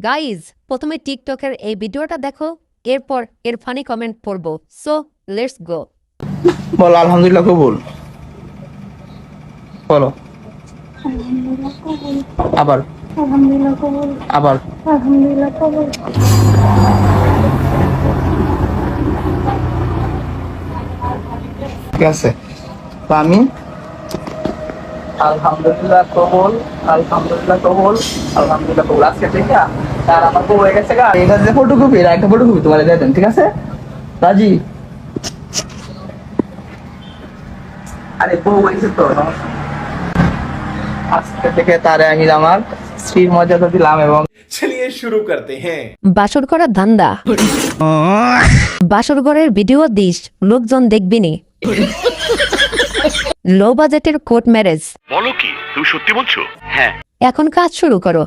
Guys প্রথমে টিকটকের এই ভিডিওটা দেখো, এরপর এর ফানি কমেন্ট পড়বো। So let's go. বলো আলহামদুলিল্লাহ কবুল। বলো আলহামদুলিল্লাহ কবুল। আবার আলহামদুলিল্লাহ কবুল। আবার আলহামদুলিল্লাহ কবুল। ঠিক আছে, তো আমি আলহামদুলিল্লাহ কবুল, আলহামদুলিল্লাহ কবুল, আলহামদুলিল্লাহ কবুল। আজকে থেকে আর আমার বউ হয়ে গেছে গা। এটা যে ফটোকপি, একটা ফটোকপি তোমার দিয়ে দেন, ঠিক আছে? রাজি? আরে বউ হয়েছে তো, আজকে থেকে তারে আমি আমার স্ত্রীর মর্যাদা দিলাম। এবং चलिए शुरू करते हैं। বাসর করার ধান্দা, বাসর ঘরের ভিডিও দিস, লোকজন দেখবিনি। লো বাজেটের কোর্ট ম্যারেজ, বলো কি তুমি সত্যি বলছো? হ্যাঁ। এখন কাজ শুরু করো।